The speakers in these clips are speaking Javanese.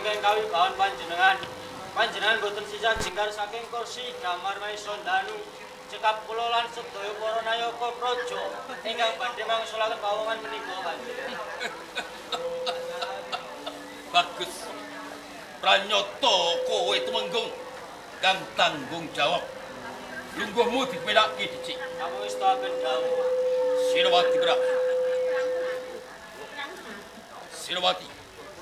saking kawibawan panjenengan. Panjenengan boten sisa jingkar saking kursi damar maison danu. Cekap kula lan sedaya para nayaka praja ingkang badhe mangsulaken pawongan menika Kanjeng. Bagus. Pranyata kowe tumenggung kang tanggung jawab. Lungguhmu dipelake dicik. Kamu wis taken dawuh. Sirawati Brak. Sirawati.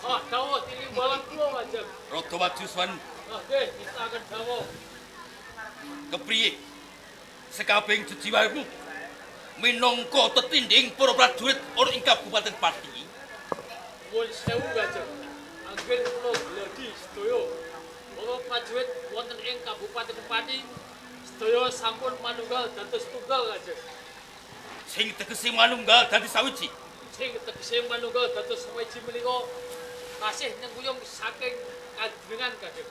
Ah, dawuh tinimbalan kula Kanjeng. Rada maju Swan. Ah, nggih, istaken dawuh. Kepriye? Sekabeng jejiwamu minangka tetinding para prajurit ana ing Kabupaten Pati. Nuwun sewu Kanjeng. Anggen kula gladi sedaya. Para prajurit wonten ing Kabupaten Pati sedaya sampun manunggal dados tunggal Kanjeng. Sing tegese manunggal dadi sawiji. Sing tegese manunggal dados sawiji menika tasih nyengkuyung saking kajenengan Kanjeng.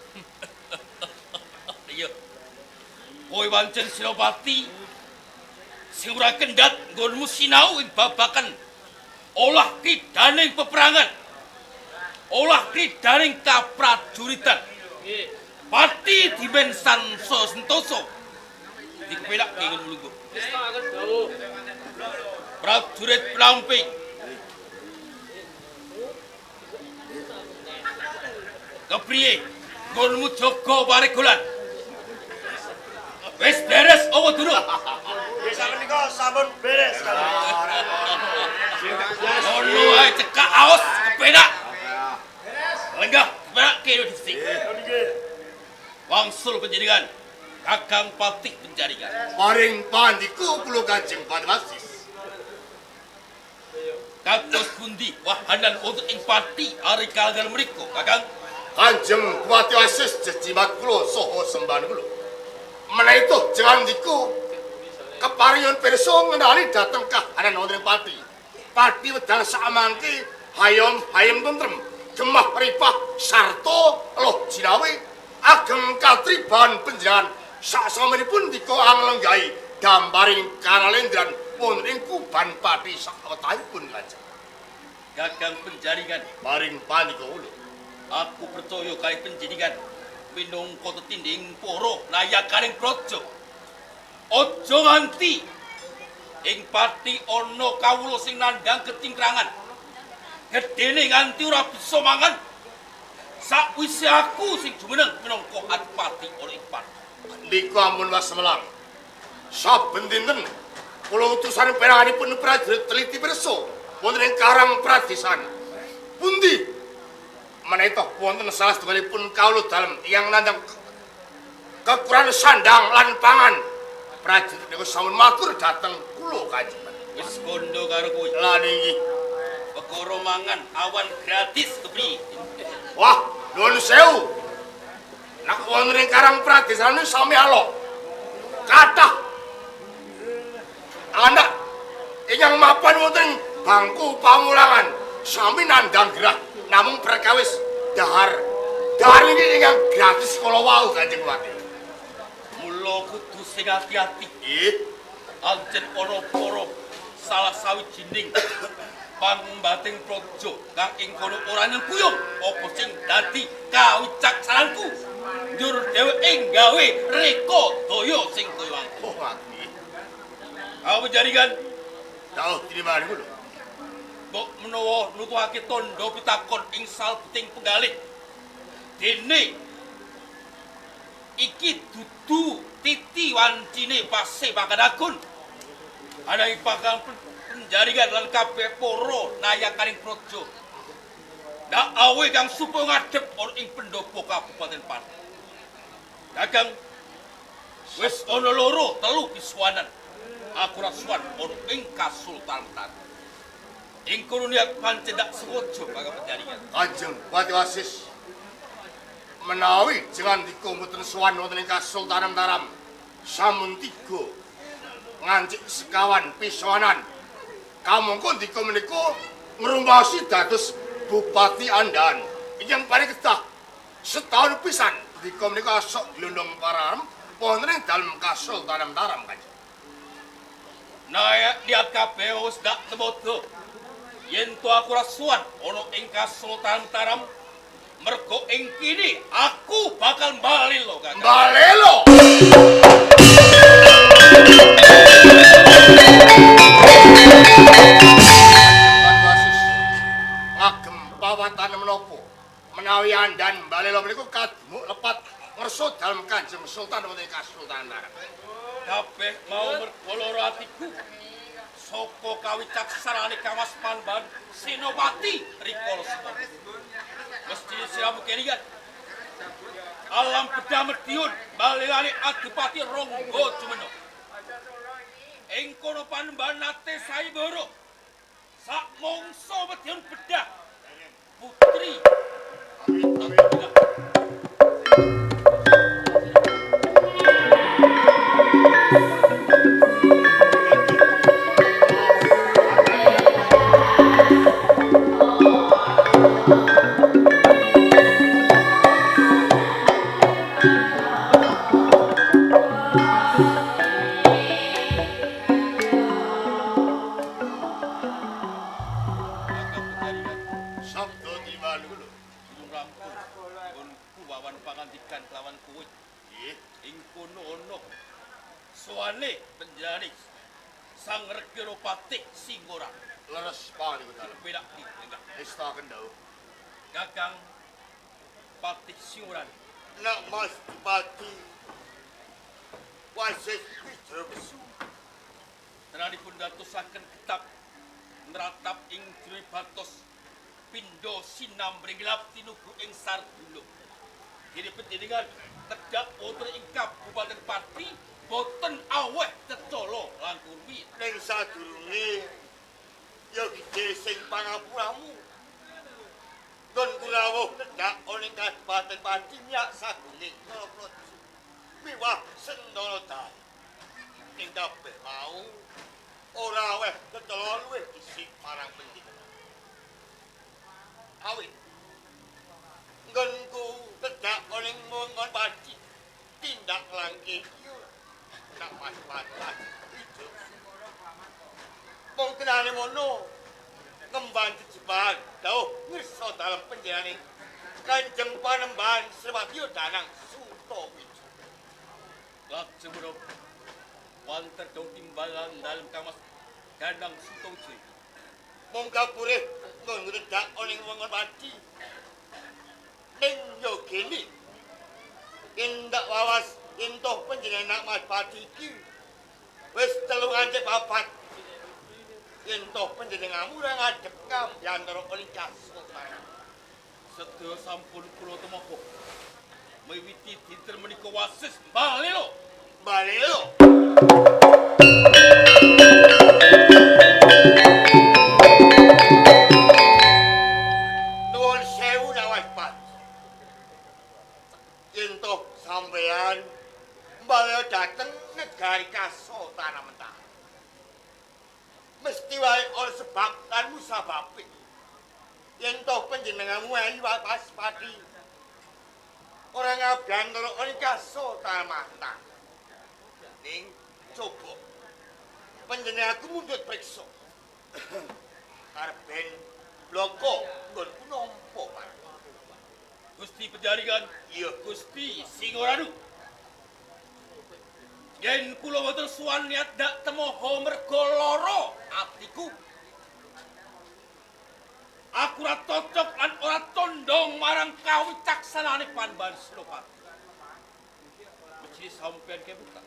Iya. Kowe pancen Sirawati sing ora kendhat nggonmu sinau ing babagan olah kidaning peperangan. Olah kidaning kaprajuritan. Nggih. Pati dimen sanso sentoso. Dipelak ingin mulungguh. Istaken dawuh. Prajurit pelamping. Kepriye? Nggonmu jaga paregolan. Wis beres apa durung? Wis menika sampun beres. Ono ae cekak aos kepenak. Lenggah kepenak kene dhisik. Nggih. Wangsul penjaringan. Kakang Patik penjaringan. Paring pandiku kula Kanjeng Padwasis. Kados pundi wahanan untuk ing Pati ari kalangan mriku, Kakang? Kanjeng Padwasis jejimat kula saha sembahan kula. Menawi jangan diku keparingan pirsa ngendali dhateng kahanan wonten ing Pati. Pati wedal samangke hayam tentrem, gemah ripah sarta loh jinawi ageng katriban panjenengan saksampun dika anglenggahi gambaring kanalendran wonten ing Kuban Pati sawetahipun Kanjeng. Kakang penjaringan, Paring panika kula. aku percaya kali penjaringan minangka tetinding para nayakaning praja. Aja nganti ing Pati ana kawula sing nandhang kecingkrangan. Gedene nganti ora bisa mangan. Sakwise aku sing jumeneng minangka adipati ana ing Pati. Niku ampun wasmelang. Saben dinten kula utusan peranganipun prajurit teliti pirsa wonten ing Karang Pradesan. Pundi menawi wonten salah setunggalipun kawula dalem tiyang nandhang kekurangan sandang lan pangan, prajurit niku sampun matur dhateng kula Kanjeng. Wis kondo karo kowe. Lah niki. Perkara mangan awan gratis kepriye? Wah, nuwun sewu. Nek wonten ing Karang Pradesan niku sami alok. Kathah anak ingkang mapan wonten bangku pamulangan sami nandhang gerah namung perkawis dahar niki ingkang gratis kala wau Kanjeng Wati. Mula kudu sing ati-ati. Nggih, Anjen ana para salah sawijining pangumbating praja kang ing kono ora nyengkuyung apa sing dadi kawicaksananku. Njur dheweke gawe reka daya sing kaya oh Wati. aku jaringan Dawuh tinimbang niku lho. mbok menawa nutuhake tandha pitakon ing salbeting penggalih. Dene iki dudu titi wancine pase Pakadagun. Ana ing pakang penjaringan lan kabeh para nayakaning praja. Ndak awe kang supo ngadhep ana ing pendopo Kabupaten Pati. Kakang wis ana loro telu pisuanan. Aku rasuan ana ing Kasultanan. Ing kono niat pancen dak sengaja kakang penjaringan. Kanjeng Padwasis menawi jangan dikumuten sowan wonten ing Kasultanan Taram sampun 3 ngancik sekawan pisonan kamangka dika menika ngrumbasi dados Bupati Andan ingkang paring kedah setahun pisan dika menika sok glondong param wonten ing dalem Kasultanan Taram Kanjeng. Nah, lihat kabeh wis dak tebodo. Yen to aku rasuan ana ing Kasultanan Taram Mergo ing kini aku bakal bali lo Kakang. Balelo. Basis ngagem pawatan menapa menawi andan balelo meniku kadmuk lepat ngerso dalem Kanjeng Sultan wonten Kasultanan. Kabeh mau merkoloro atiku saka kawicaksanane Kamas Panban Senopati rikala semana. Mesti siramu kelian alam bedah mediun balilane Adipati Ronggo Jumeno. Ing kono Panembahan nate sayembara sak mangsa mediun bedah putri Sabda tiwalu lho. Gunung Rampung gonku wawan pangandikan kelawan kowe. Nggih. Ing kono ana soane penjani Sang Regiropati Singgora. Leres paniku dalem. Pedak enggak Esta kendau. Kakang Patih Singoran. Nak Mas Bupati wasis Wijaya Besu. Tenanipun datusaken kitab neratap ing jero batos pindha sinambring gelap tinugu ing Sardula. Kini panjenengan tedhak wonten ing Kabupaten Pati boten aweh cecala lan kurwi. Ning sadurunge ya gede sing pangapuramu. Don kurawuh tedhak ning Kabupaten Pati nyak saguling Narapraja. Miwah Sendana Dalu. Ing kabeh mau ora aweh cecala luwih dhisik marang panjenengan. Awit nggonku tedhak ning mongon Pati tindak langkih nak pas-pasan hidup. Mungkinane mono ngembang jejeban dawuh ngersa dalem penjenengane Kanjeng Panembahan Sriwati Danang Sutawijaya. Lajeng menapa wonten dong timbalan dalem Kamas Danang Sutawijaya. Mung kapurih nggon tedhak ning mongon Pati. Ning yo geni indak wawas intoh panjenengan Mas Pati iki wis 3 ancep 4 intoh panjenenganmu ora ngadhep ngambiyantara ing Kasultanan. Sedaya sampun kula temoko miwiti dinten menika wasis balelo. Balelo. Nuwun sewu Mas Pati. Intoh sampean balelo dateng negari Kasultanan mentah. Mesti wae ana sebab lan musababe. Yen toh panjenenganmu ayu Mas Pati. Ora ngabiyantara ing Kasultanan mentah. Ning coba panjenenganku mundhut priksa. Karben bloko nggonku nampa Pak. Gusti Penjaringan, Iya. Gusti Singoranu. Yen kula boten suwan niat dak temoho merga lara atiku. Aku ora cocok lan ora tondong marang kawicaksanane Panembahan Senopati. Mesti sampeyan kebuka.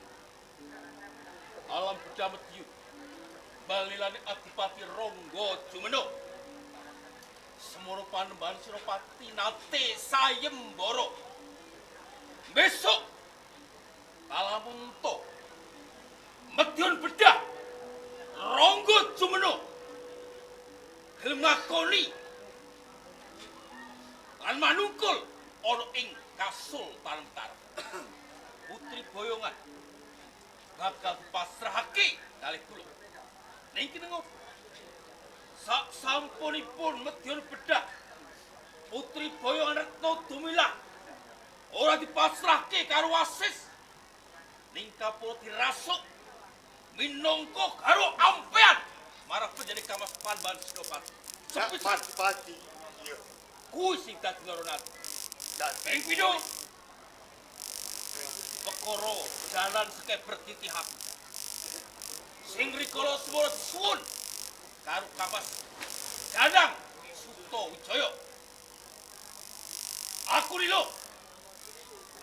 Alam bedah mediun. Balilane Adipati Ronggo Jumeno. Semono Panembahan Senopati nate sayembara. Besok kalamunto mediun bedah Ronggo Jumeno gelem ngakoni lan manungkul ana ing Kasultanan Utara. Putri Boyongan bakal dipasrahake kalih kula. Niki ngopo? Sak sampunipun mediun bedah Putri Boyongan Retno Dumilah ora dipasrahke karo wasis ning kapula dirasuk minangka karo ampean marang penjene Kamas Panembahan Senopati. Mas Pati. Iya. Kuwi sing dadi loronan. Ping Pido. Perkara jalan sekeber titihak. Sing rikala semua suwun karo Kapas Dadang Suto Wijaya. Aku lilo.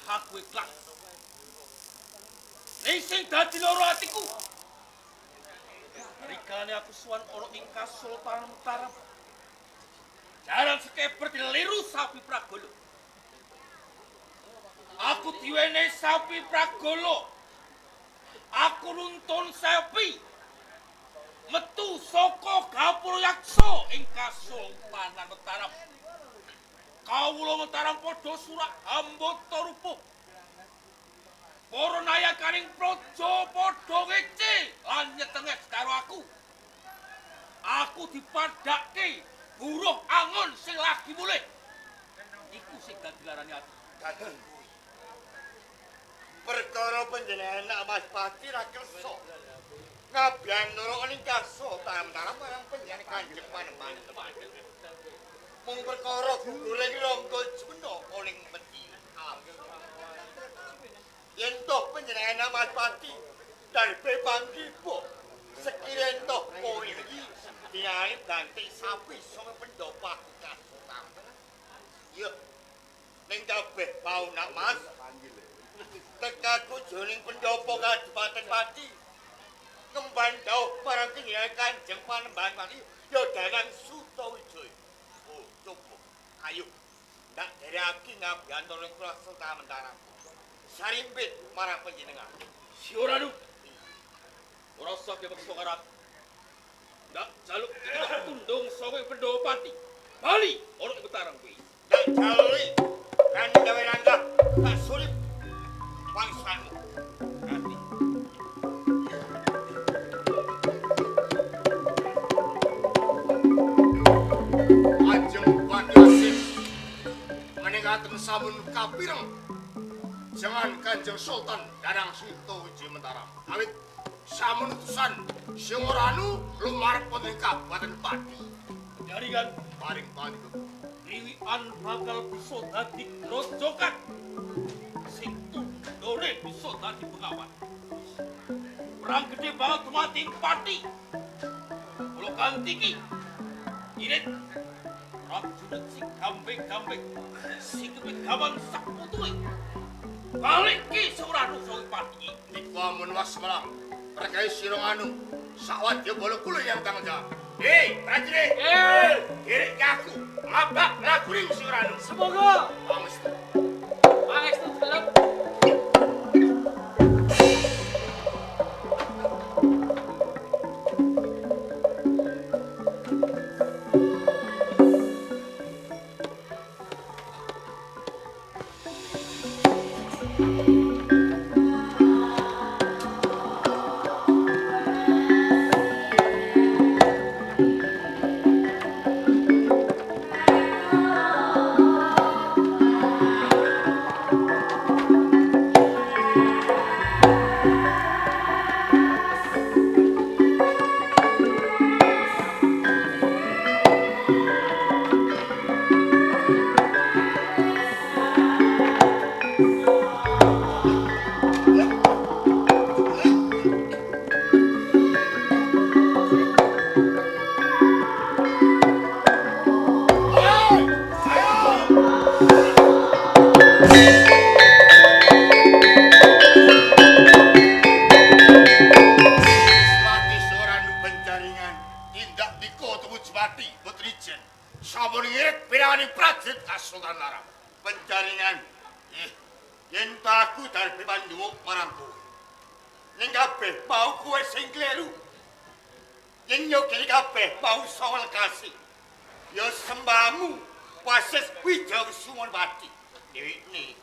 Aku ikhlas. Ning sing dadi loro atiku. Rikane aku suwan ana ing Kasultanan Mataram. Jalan sekeber diliru sapi pragolo. Aku diwenehi sapi pragolo. Aku nuntun sapi. Metu saka gapura yaksa ing Kasultanan Mataram. Kawula Mataram padha surak ambata rupa. Para nayakaning praja padha ngece lan nyetenges karo aku. Aku dipadhakke buruh angon sing lagi mulih. Iku sing dadi larane ati. Daden. Perkara panjenengan Mas Pati ra kersa. Ngabyan nuruk ning Kasultanan Mataram marang panjenengan Kanjeng Panembahan. Mung perkara gugure rangga juna oling medhi. Yen toh panjenengan Mas Pati darbe pangriba sekiranya toh poin iki diai ganti sapi sing pendopak Kasultanan. Yo ning kabeh bau nak Mas. Tekaku joning pendopo Kadipaten Pati. Kemban dawuh marang Kanjeng Panembahan Pati yo Danang Sutawijaya. Oh, cukup. Ayo. Ndak dereki ngabiyanto ning Kasultanan Mataram. Sarimbit marang panjenengan. Sioranu. Ora usah kepeksa karo aku. Ndak jaluk kita tundung saka Pendhawa Pati. Bali ora ing Mataram kuwi. Ndak jalui. Kan gawe rangga tak sulit. Wangsanmu. Nanti. Ajeng Padrasis meningaken sampun kapireng jangan Kanjeng Sultan Dadang Suto Wijaya Mataram. Awit sampun utusan sing ora anu lumarep wonten Kabupaten Pati. Jaringan Paring panika Riwian bakal bisa dadi grojokan. Sing tundone bisa dadi pengawan. Perang gede banget mati Pati. Kula ganti iki. Irit prajurit sing gambeng-gambeng sing kepegawan sak putuhe. Balik ki Suranu Sowi Pati. niku amun was malang. Perkaya sira anu sawadya bala kula yang tanggung jawab. Hei, prajurit. Kirik aku. Mabak laguring sing ora anu. Semoga Pangestu. pangestu dalem Lati seorang penjaringan tindak diko temu Jepati Putrijen. Sampun ngirit piraning prajurit Kasultanan Mataram. Penjaringan yen aku darbe pandhawuh marang kowe. Ning kabeh mau kowe sing kleru. Yen yo kene kabeh mau sawel kasih. Yo sembahmu Wasis Wijaya Suman Pati. Dhewekne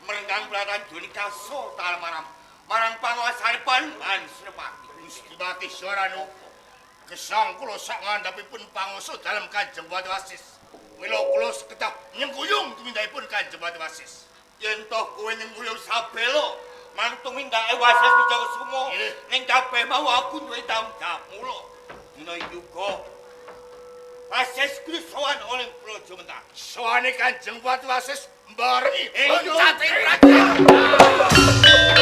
merenggang pelatan joni Kasultanan Mataram. Marang panguasane Panembahan Senopati. Gusti Pati Sorano gesang kula sak ngandhapipun pangusa dalem Kanjeng Bupati Wasis. Mila kula sekedap nyengkuyung tumindakipun Kanjeng Bupati Wasis. Yen toh kowe nyengkuyung sabelo mantung mindake Wasis Wijaya Sumo ning kabeh mau aku duwe tanggung jawab mula. Dina iki uga Wasis kuwi sowan oleh Praja Mataram. soane Kanjeng Watu Asis barengi ing cating praja.